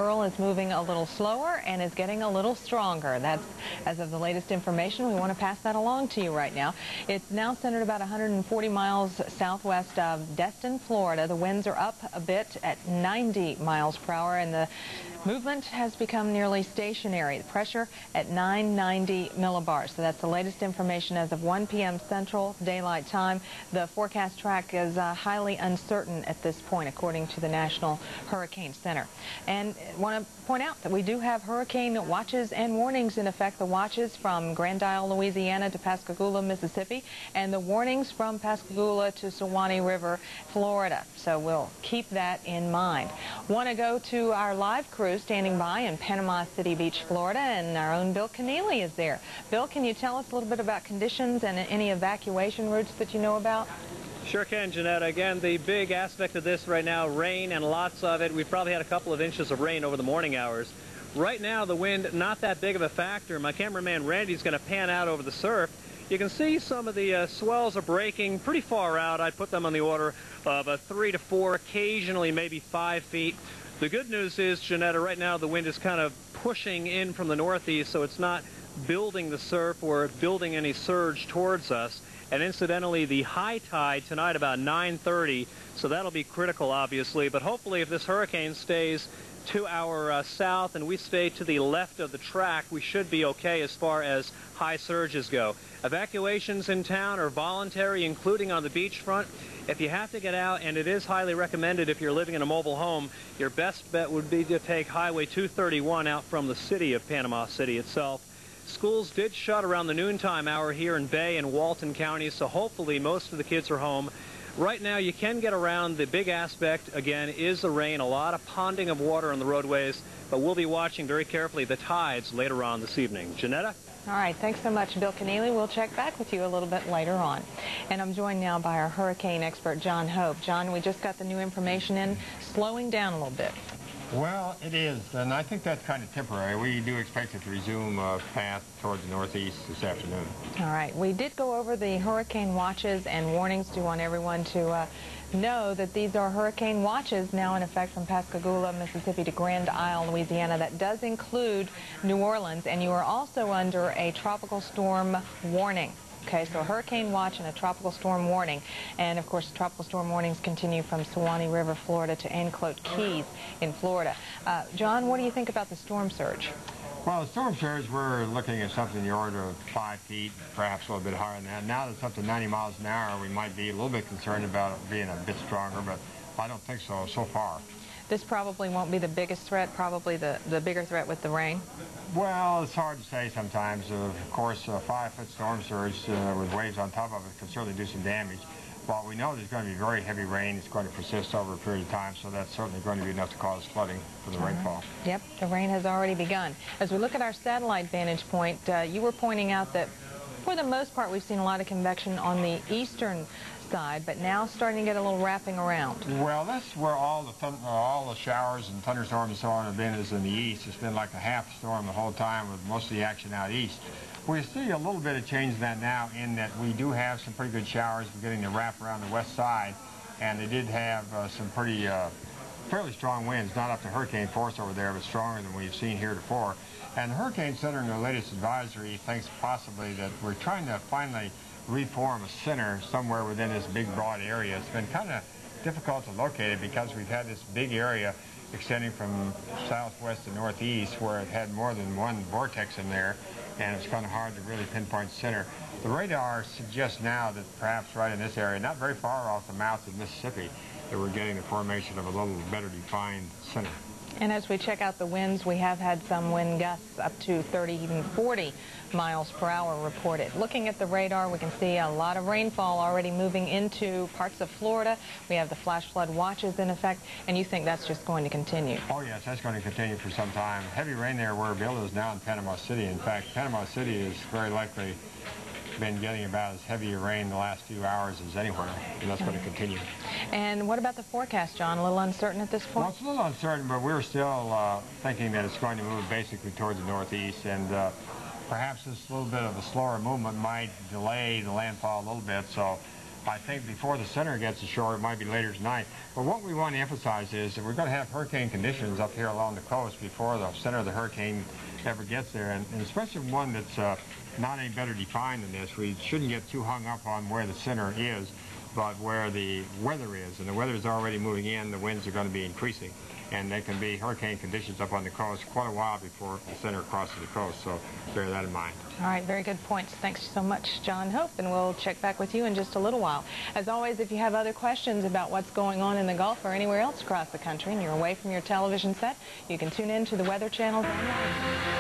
Earl is moving a little slower and is getting a little stronger. That's as of the latest information. We want to pass that along to you right now. It's now centered about 140 miles southwest of Destin, Florida. The winds are up a bit at 90 miles per hour, and the movement has become nearly stationary. The pressure at 990 millibars. So that's the latest information as of 1 p.m. Central Daylight Time. The forecast track is highly uncertain at this point, according to the National Hurricane Center. And I want to point out that we do have hurricane watches and warnings in effect. The watches from Grand Isle, Louisiana to Pascagoula, Mississippi, and the warnings from Pascagoula to Suwannee River, Florida. So we'll keep that in mind. Want to go to our live crew standing by in Panama City Beach, Florida, and our own Bill Keneally is there. Bill, can you tell us a little bit about conditions and any evacuation routes that you know about? Sure can, Jeanette. Again, the big aspect of this right now, rain and lots of it. We've probably had a couple of inches of rain over the morning hours. Right now, the wind, not that big of a factor. My cameraman Randy's going to pan out over the surf. You can see some of the swells are breaking pretty far out. I'd put them on the order of 3 to 4, occasionally maybe 5 feet. The good news is, Jeanette, right now the wind is kind of pushing in from the northeast, so it's not building the surf or building any surge towards us. And incidentally, the high tide tonight about 9:30, so that'll be critical, obviously. But hopefully, if this hurricane stays to our south and we stay to the left of the track, we should be okay as far as high surges go. Evacuations in town are voluntary, including on the beachfront. If you have to get out, and it is highly recommended if you're living in a mobile home, your best bet would be to take Highway 231 out from the city of Panama City itself. Schools did shut around the noontime hour here in Bay and Walton counties, so hopefully most of the kids are home. Right now you can get around. The big aspect, again, is the rain. A lot of ponding of water on the roadways, but we'll be watching very carefully the tides later on this evening. Janetta? All right, thanks so much, Bill Keneally. We'll check back with you a little bit later on. And I'm joined now by our hurricane expert, John Hope. John, we just got the new information in, slowing down a little bit. Well, it is, and I think that's kind of temporary. We do expect it to resume path towards the northeast this afternoon. All right. We did go over the hurricane watches and warnings. Do want everyone to know that these are hurricane watches now in effect from Pascagoula, Mississippi to Grand Isle, Louisiana. That does include New Orleans, and you are also under a tropical storm warning. Okay, so a hurricane watch and a tropical storm warning. And, of course, tropical storm warnings continue from Suwannee River, Florida to Anclote Keys in Florida. John, what do you think about the storm surge? Well, the storm surge, we're looking at something in the order of 5 feet, perhaps a little bit higher than that. Now that it's up to 90 miles an hour, we might be a little bit concerned about it being a bit stronger, but I don't think so far. This probably won't be the biggest threat, probably the bigger threat with the rain? Well, it's hard to say sometimes. Of course, a 5-foot storm surge with waves on top of it can certainly do some damage. While we know there's going to be very heavy rain, it's going to persist over a period of time, so that's certainly going to be enough to cause flooding from the rainfall. Yep, the rain has already begun. As we look at our satellite vantage point, you were pointing out that for the most part we've seen a lot of convection on the eastern side, but now starting to get a little wrapping around. Well, that's where all the showers and thunderstorms and so on have been, is in the east. It's been like a half storm the whole time with most of the action out east. We see a little bit of change in that now, in that we do have some pretty good showers beginning to wrap around the west side, and they did have some pretty fairly strong winds, not up to hurricane force over there, but stronger than we've seen heretofore. And the Hurricane Center in their latest advisory thinks possibly that we're trying to finally reform a center somewhere within this big broad area. It's been kind of difficult to locate it because we've had this big area extending from southwest to northeast where it had more than one vortex in there, and it's kind of hard to really pinpoint the center. The radar suggests now that perhaps right in this area, not very far off the mouth of Mississippi, that we're getting the formation of a little better defined center. And as we check out the winds, we have had some wind gusts up to 30, even 40 miles per hour reported. Looking at the radar, we can see a lot of rainfall already moving into parts of Florida. We have the flash flood watches in effect, and you think that's just going to continue? Oh, yes, that's going to continue for some time. Heavy rain there where Bill is now in Panama City. In fact, Panama City is very likely been getting about as heavy a rain the last few hours as anywhere, and that's going to continue. And what about the forecast, John? A little uncertain at this point? Well, it's a little uncertain, but we're still thinking that it's going to move basically towards the northeast, and perhaps this little bit of a slower movement might delay the landfall a little bit, so I think before the center gets ashore, it might be later tonight. But what we want to emphasize is that we're going to have hurricane conditions up here along the coast before the center of the hurricane ever gets there, and especially one that's not any better defined than this. We shouldn't get too hung up on where the center is, but where the weather is. And the weather is already moving in, the winds are going to be increasing. And there can be hurricane conditions up on the coast quite a while before the center crosses the coast, so bear that in mind. All right, very good points. Thanks so much, John Hope, and we'll check back with you in just a little while. As always, if you have other questions about what's going on in the Gulf or anywhere else across the country and you're away from your television set, you can tune in to the Weather Channels online.